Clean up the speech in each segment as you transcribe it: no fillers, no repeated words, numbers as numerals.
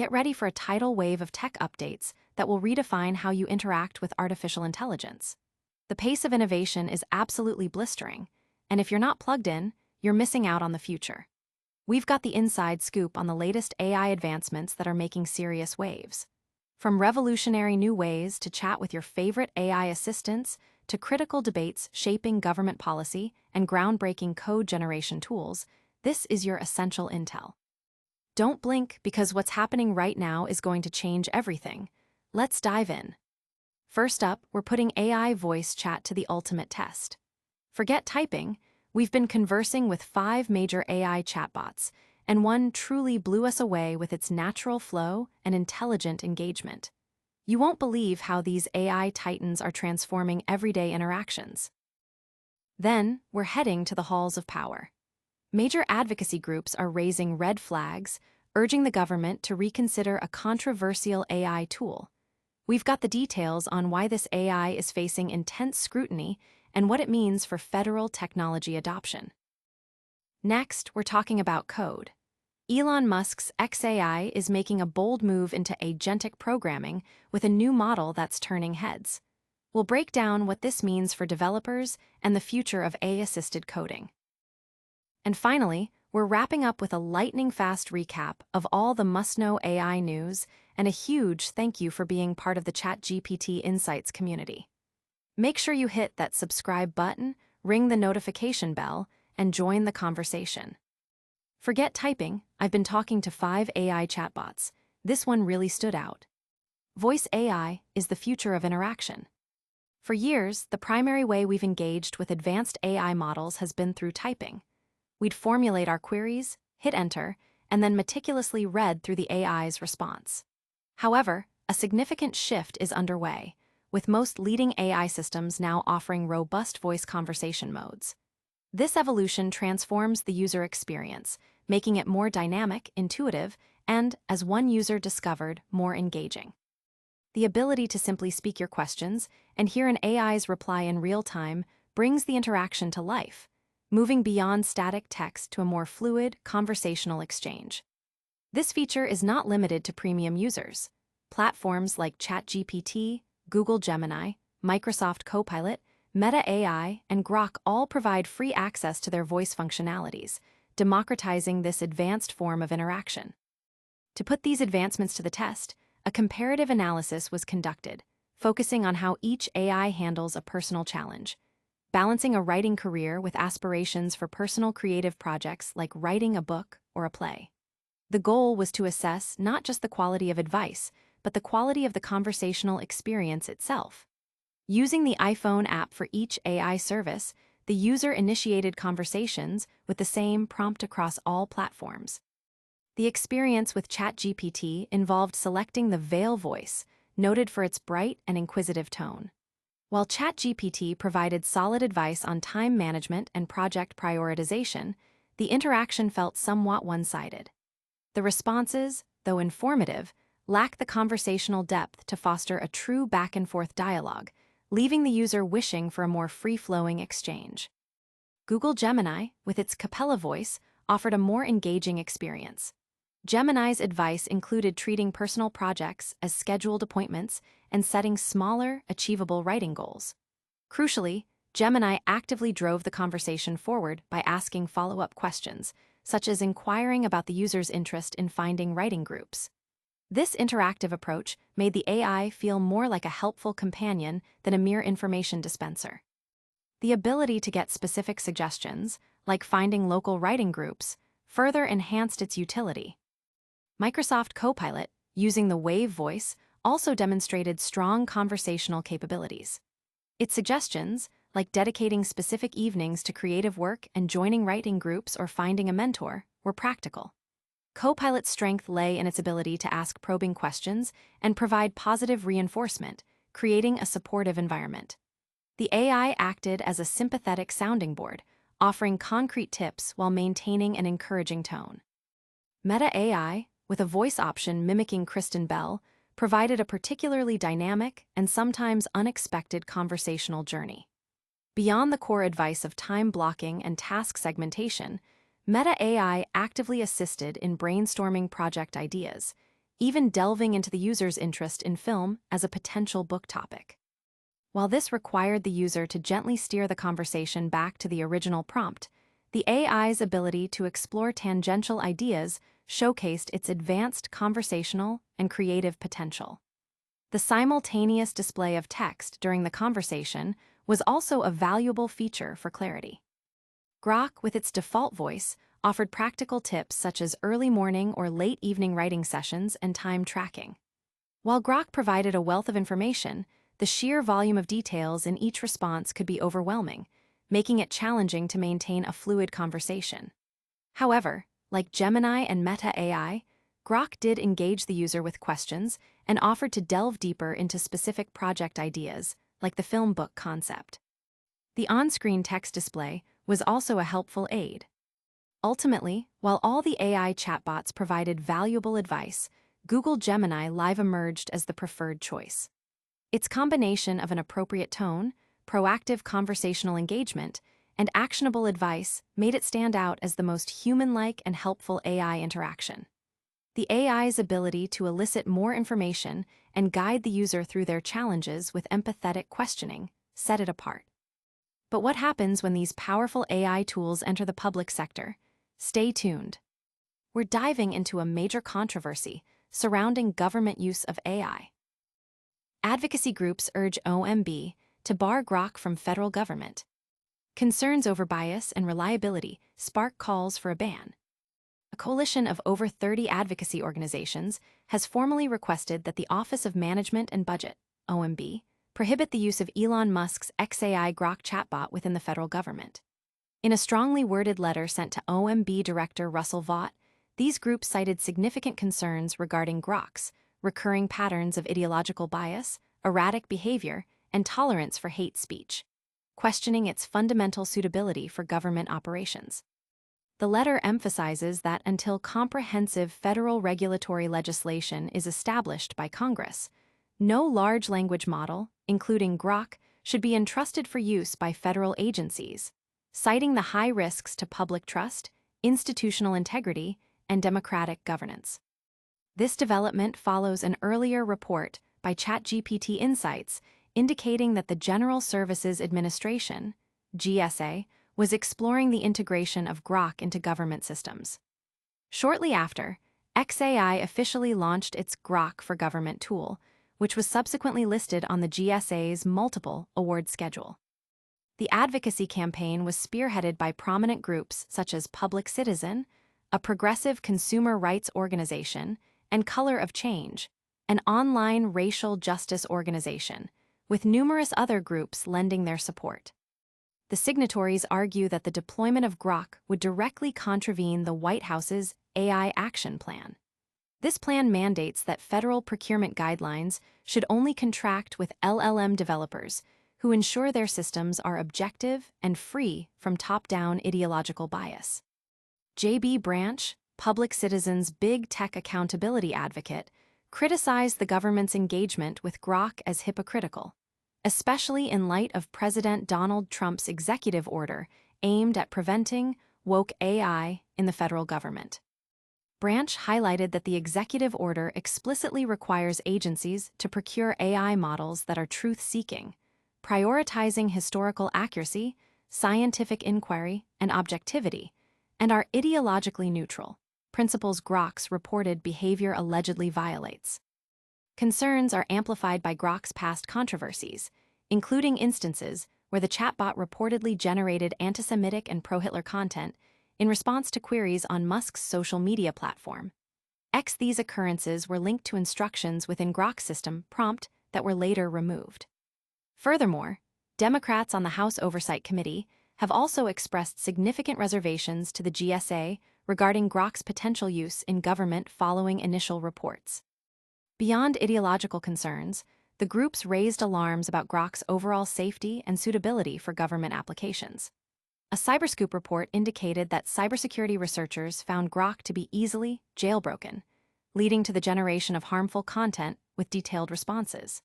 get ready for a tidal wave of tech updates that will redefine how you interact with artificial intelligence. The pace of innovation is absolutely blistering, and if you're not plugged in, you're missing out on the future. We've got the inside scoop on the latest AI advancements that are making serious waves. From revolutionary new ways to chat with your favorite AI assistants to critical debates shaping government policy and groundbreaking code generation tools, this is your essential intel. Don't blink because what's happening right now is going to change everything. Let's dive in. First up, we're putting AI voice chat to the ultimate test. Forget typing. We've been conversing with 5 major AI chatbots, and one truly blew us away with its natural flow and intelligent engagement. You won't believe how these AI titans are transforming everyday interactions. Then, we're heading to the halls of power. Major advocacy groups are raising red flags, urging the government to reconsider a controversial AI tool. We've got the details on why this AI is facing intense scrutiny and what it means for federal technology adoption. Next, we're talking about code. Elon Musk's xAI is making a bold move into agentic programming with a new model that's turning heads. We'll break down what this means for developers and the future of AI-assisted coding. And finally, we're wrapping up with a lightning-fast recap of all the must-know AI news and a huge thank you for being part of the ChatGPT Insights community. Make sure you hit that subscribe button, ring the notification bell, and join the conversation. Forget typing. I've been talking to 5 AI chatbots. This one really stood out. Voice AI is the future of interaction. For years, the primary way we've engaged with advanced AI models has been through typing. We'd formulate our queries, hit enter, and then meticulously read through the AI's response. However, a significant shift is underway, with most leading AI systems now offering robust voice conversation modes. This evolution transforms the user experience, making it more dynamic, intuitive, and, as one user discovered, more engaging. The ability to simply speak your questions and hear an AI's reply in real time brings the interaction to life, moving beyond static text to a more fluid, conversational exchange. This feature is not limited to premium users. Platforms like ChatGPT, Google Gemini, Microsoft Copilot, Meta AI, and Grok all provide free access to their voice functionalities, democratizing this advanced form of interaction. To put these advancements to the test, a comparative analysis was conducted, focusing on how each AI handles a personal challenge, balancing a writing career with aspirations for personal creative projects like writing a book or a play. The goal was to assess not just the quality of advice, but the quality of the conversational experience itself. Using the iPhone app for each AI service, the user-initiated conversations with the same prompt across all platforms. The experience with ChatGPT involved selecting the Veil voice, noted for its bright and inquisitive tone. While ChatGPT provided solid advice on time management and project prioritization, the interaction felt somewhat one-sided. The responses, though informative, lack the conversational depth to foster a true back-and-forth dialogue, leaving the user wishing for a more free-flowing exchange. Google Gemini, with its Capella voice, offered a more engaging experience. Gemini's advice included treating personal projects as scheduled appointments and setting smaller, achievable writing goals. Crucially, Gemini actively drove the conversation forward by asking follow-up questions, such as inquiring about the user's interest in finding writing groups. This interactive approach made the AI feel more like a helpful companion than a mere information dispenser. The ability to get specific suggestions, like finding local writing groups, further enhanced its utility. Microsoft Copilot, using the Wave voice, also demonstrated strong conversational capabilities. Its suggestions, like dedicating specific evenings to creative work and joining writing groups or finding a mentor, were practical. Copilot's strength lay in its ability to ask probing questions and provide positive reinforcement, creating a supportive environment. The AI acted as a sympathetic sounding board, offering concrete tips while maintaining an encouraging tone. Meta AI, with a voice option mimicking Kristen Bell, provided a particularly dynamic and sometimes unexpected conversational journey. Beyond the core advice of time blocking and task segmentation, Meta AI actively assisted in brainstorming project ideas, even delving into the user's interest in film as a potential book topic. While this required the user to gently steer the conversation back to the original prompt, the AI's ability to explore tangential ideas showcased its advanced conversational and creative potential. The simultaneous display of text during the conversation was also a valuable feature for clarity. Grok, with its default voice, offered practical tips such as early morning or late evening writing sessions and time tracking. While Grok provided a wealth of information, the sheer volume of details in each response could be overwhelming, making it challenging to maintain a fluid conversation. However, like Gemini and Meta AI, Grok did engage the user with questions and offered to delve deeper into specific project ideas, like the film book concept. The on-screen text display was also a helpful aid. Ultimately, while all the AI chatbots provided valuable advice, Google Gemini Live emerged as the preferred choice. Its combination of an appropriate tone, proactive conversational engagement, and actionable advice made it stand out as the most human-like and helpful AI interaction. The AI's ability to elicit more information and guide the user through their challenges with empathetic questioning set it apart. But what happens when these powerful AI tools enter the public sector? Stay tuned. We're diving into a major controversy surrounding government use of AI. Advocacy groups urge OMB to bar Grok from federal government. Concerns over bias and reliability spark calls for a ban. A coalition of over 30 advocacy organizations has formally requested that the Office of Management and Budget, OMB, prohibit the use of Elon Musk's xAI Grok chatbot within the federal government. In a strongly worded letter sent to OMB Director Russell Vought, these groups cited significant concerns regarding Grok's recurring patterns of ideological bias, erratic behavior, and tolerance for hate speech, questioning its fundamental suitability for government operations. The letter emphasizes that until comprehensive federal regulatory legislation is established by Congress, no large language model, including Grok, should be entrusted for use by federal agencies, citing the high risks to public trust, institutional integrity, and democratic governance. This development follows an earlier report by ChatGPT Insights indicating that the General Services Administration, GSA, was exploring the integration of Grok into government systems. Shortly after, xAI officially launched its Grok for Government tool, which was subsequently listed on the GSA's multiple award schedule. The advocacy campaign was spearheaded by prominent groups such as Public Citizen, a progressive consumer rights organization, and Color of Change, an online racial justice organization, with numerous other groups lending their support. The signatories argue that the deployment of Grok would directly contravene the White House's AI Action Plan. This plan mandates that federal procurement guidelines should only contract with LLM developers who ensure their systems are objective and free from top-down ideological bias. J.B. Branch, Public Citizen's big tech accountability advocate, criticized the government's engagement with Grok as hypocritical, especially in light of President Donald Trump's executive order aimed at preventing woke AI in the federal government. Branch highlighted that the executive order explicitly requires agencies to procure AI models that are truth-seeking, prioritizing historical accuracy, scientific inquiry, and objectivity, and are ideologically neutral, principles Grok's reported behavior allegedly violates. Concerns are amplified by Grok's past controversies, including instances where the chatbot reportedly generated anti-Semitic and pro-Hitler content in response to queries on Musk's social media platform. These occurrences were linked to instructions within Grok's system prompt that were later removed. Furthermore, Democrats on the House Oversight Committee have also expressed significant reservations to the GSA regarding Grok's potential use in government following initial reports. Beyond ideological concerns, the groups raised alarms about Grok's overall safety and suitability for government applications. A Cyberscoop report indicated that cybersecurity researchers found Grok to be easily jailbroken, leading to the generation of harmful content with detailed responses.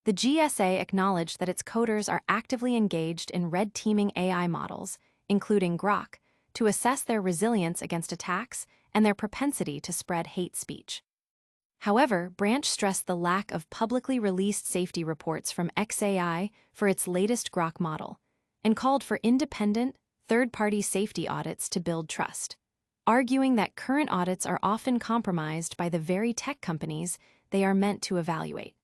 The GSA acknowledged that its coders are actively engaged in red-teaming AI models, including Grok, to assess their resilience against attacks and their propensity to spread hate speech. However, Branch stressed the lack of publicly released safety reports from xAI for its latest Grok model, and called for independent, third-party safety audits to build trust, arguing that current audits are often compromised by the very tech companies they are meant to evaluate.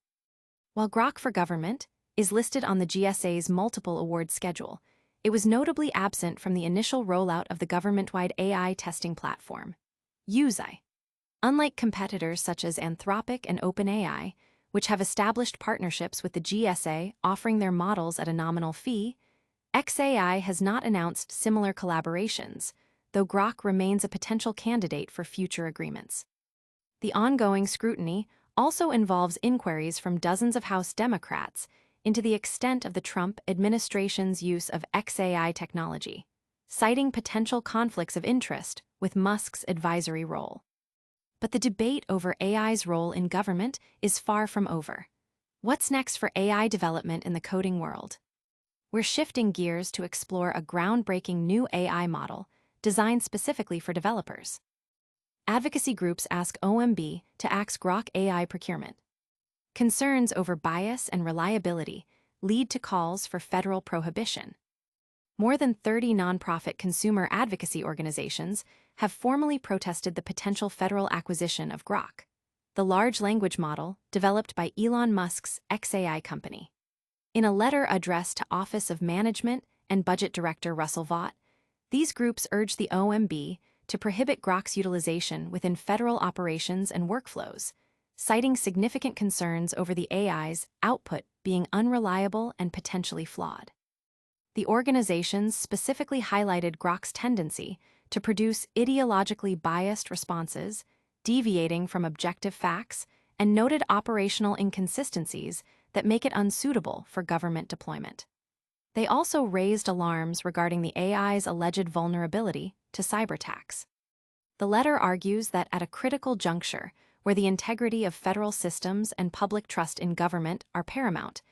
While Grok for Government is listed on the GSA's multiple awards schedule, it was notably absent from the initial rollout of the government-wide AI testing platform, xAI. Unlike competitors such as Anthropic and OpenAI, which have established partnerships with the GSA offering their models at a nominal fee, xAI has not announced similar collaborations, though Grok remains a potential candidate for future agreements. The ongoing scrutiny also involves inquiries from dozens of House Democrats into the extent of the Trump administration's use of xAI technology, citing potential conflicts of interest with Musk's advisory role. But the debate over AI's role in government is far from over. What's next for AI development in the coding world? We're shifting gears to explore a groundbreaking new AI model designed specifically for developers. Advocacy groups ask OMB to axe Grok AI procurement. Concerns over bias and reliability lead to calls for federal prohibition. More than 30 nonprofit consumer advocacy organizations have formally protested the potential federal acquisition of Grok, the large language model developed by Elon Musk's xAI company. In a letter addressed to Office of Management and Budget Director Russell Vought, these groups urge the OMB to prohibit Grok's utilization within federal operations and workflows, citing significant concerns over the AI's output being unreliable and potentially flawed. The organizations specifically highlighted Grok's tendency to produce ideologically biased responses, deviating from objective facts, and noted operational inconsistencies that make it unsuitable for government deployment. They also raised alarms regarding the AI's alleged vulnerability to cyberattacks. The letter argues that at a critical juncture, where the integrity of federal systems and public trust in government are paramount,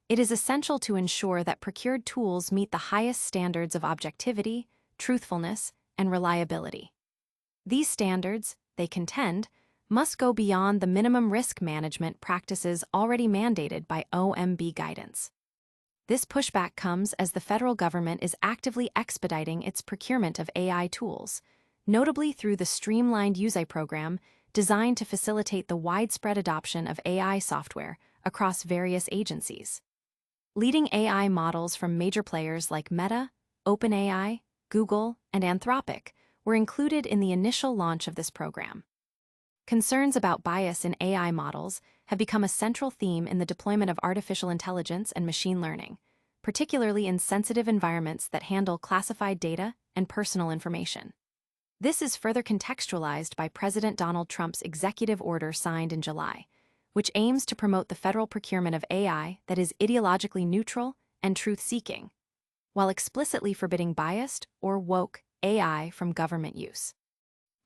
it is essential to ensure that procured tools meet the highest standards of objectivity, truthfulness, and reliability. These standards, they contend, must go beyond the minimum risk management practices already mandated by OMB guidance. This pushback comes as the federal government is actively expediting its procurement of AI tools, notably through the streamlined xAI program designed to facilitate the widespread adoption of AI software across various agencies. Leading AI models from major players like Meta, OpenAI, Google, and Anthropic were included in the initial launch of this program. Concerns about bias in AI models have become a central theme in the deployment of artificial intelligence and machine learning, particularly in sensitive environments that handle classified data and personal information. This is further contextualized by President Donald Trump's executive order signed in July, which aims to promote the federal procurement of AI that is ideologically neutral and truth-seeking, while explicitly forbidding biased or woke AI from government use.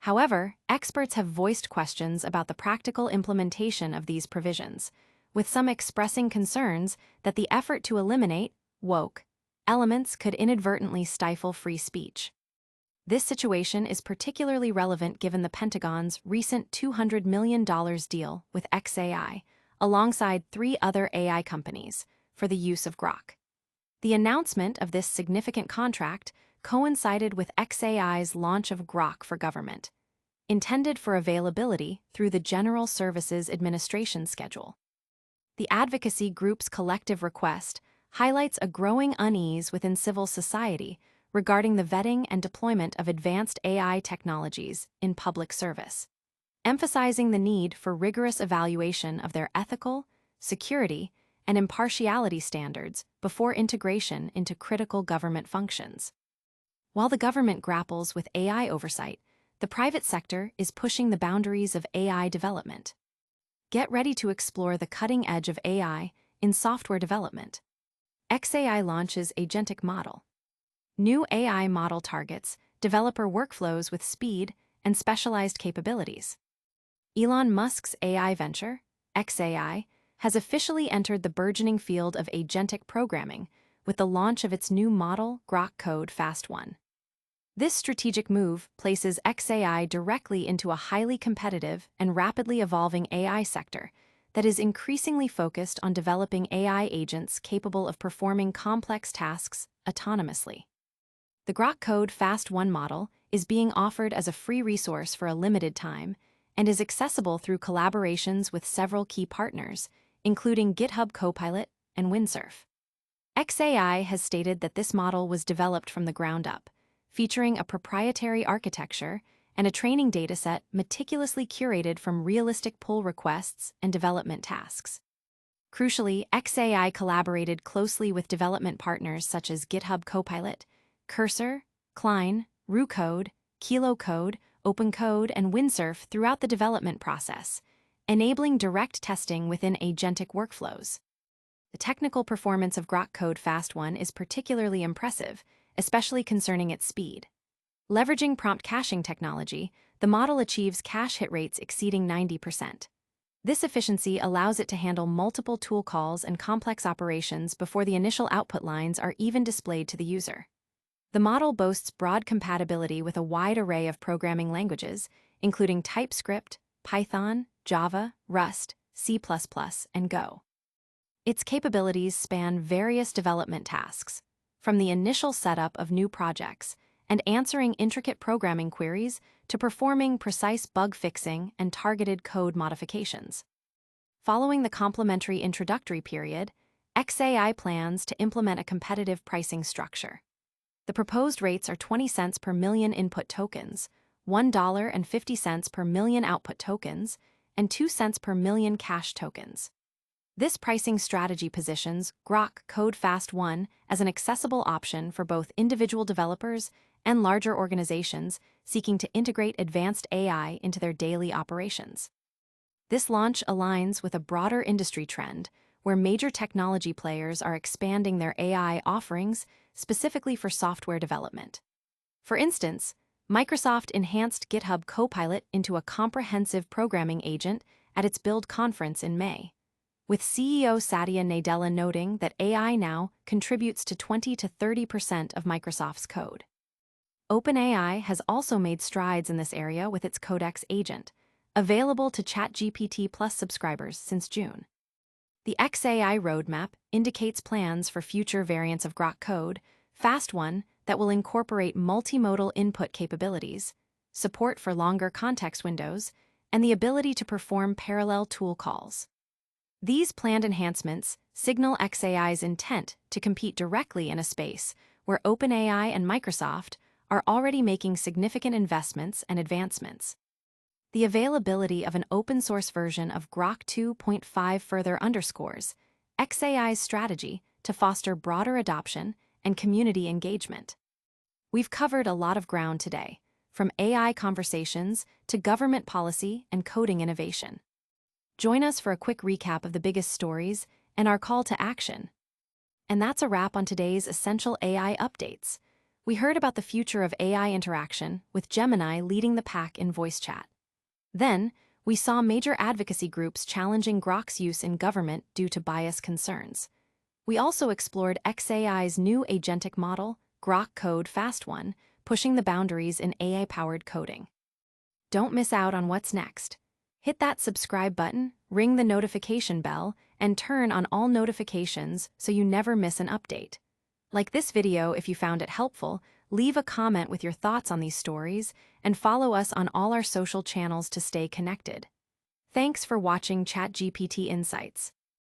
However, experts have voiced questions about the practical implementation of these provisions, with some expressing concerns that the effort to eliminate woke elements could inadvertently stifle free speech. This situation is particularly relevant given the Pentagon's recent $200 million deal with xAI, alongside 3 other AI companies, for the use of Grok. The announcement of this significant contract coincided with xAI's launch of Grok for Government, intended for availability through the General Services Administration schedule. The advocacy group's collective request highlights a growing unease within civil society regarding the vetting and deployment of advanced AI technologies in public service, emphasizing the need for rigorous evaluation of their ethical, security, and impartiality standards before integration into critical government functions. While the government grapples with AI oversight, the private sector is pushing the boundaries of AI development. Get ready to explore the cutting edge of AI in software development. xAI launches agentic model. New AI model targets developer workflows with speed and specialized capabilities. Elon Musk's AI venture, xAI, has officially entered the burgeoning field of agentic programming with the launch of its new model, Grok Code Fast 1. This strategic move places xAI directly into a highly competitive and rapidly evolving AI sector that is increasingly focused on developing AI agents capable of performing complex tasks autonomously. The Grok Code Fast 1 model is being offered as a free resource for a limited time and is accessible through collaborations with several key partners, including GitHub Copilot and Windsurf. xAI has stated that this model was developed from the ground up, featuring a proprietary architecture and a training dataset meticulously curated from realistic pull requests and development tasks. Crucially, xAI collaborated closely with development partners such as GitHub Copilot, Cursor, Klein, RuCode, Kilo Code, OpenCode, and Windsurf throughout the development process, enabling direct testing within agentic workflows. The technical performance of Grok Code Fast 1 is particularly impressive, especially concerning its speed. Leveraging prompt caching technology, the model achieves cache hit rates exceeding 90%. This efficiency allows it to handle multiple tool calls and complex operations before the initial output lines are even displayed to the user. The model boasts broad compatibility with a wide array of programming languages, including TypeScript, Python, Java, Rust, C++, and Go. Its capabilities span various development tasks, from the initial setup of new projects and answering intricate programming queries to performing precise bug fixing and targeted code modifications. Following the complimentary introductory period, xAI plans to implement a competitive pricing structure. The proposed rates are 20 cents per million input tokens, $1.50 per million output tokens, and 2 cents per million cache tokens. This pricing strategy positions Grok Code Fast 1 as an accessible option for both individual developers and larger organizations seeking to integrate advanced AI into their daily operations. This launch aligns with a broader industry trend where major technology players are expanding their AI offerings specifically for software development. For instance, Microsoft enhanced GitHub Copilot into a comprehensive programming agent at its Build conference in May, with CEO Satya Nadella noting that AI now contributes to 20 to 30% of Microsoft's code. OpenAI has also made strides in this area with its Codex agent, available to ChatGPT Plus subscribers since June. The xAI roadmap indicates plans for future variants of Grok Code Fast 1 that will incorporate multimodal input capabilities, support for longer context windows, and the ability to perform parallel tool calls. These planned enhancements signal xAI's intent to compete directly in a space where OpenAI and Microsoft are already making significant investments and advancements. The availability of an open-source version of Grok 2.5 further underscores xAI's strategy to foster broader adoption and community engagement. We've covered a lot of ground today, from AI conversations to government policy and coding innovation. Join us for a quick recap of the biggest stories and our call to action. And that's a wrap on today's Essential AI Updates. We heard about the future of AI interaction, with Gemini leading the pack in voice chat. Then, we saw major advocacy groups challenging Grok's use in government due to bias concerns. We also explored xAI's new agentic model, Grok Code Fast 1, pushing the boundaries in AI-powered coding. Don't miss out on what's next. Hit that subscribe button, ring the notification bell, and turn on all notifications so you never miss an update. Like this video if you found it helpful, leave a comment with your thoughts on these stories, and follow us on all our social channels to stay connected. Thanks for watching ChatGPT Insights.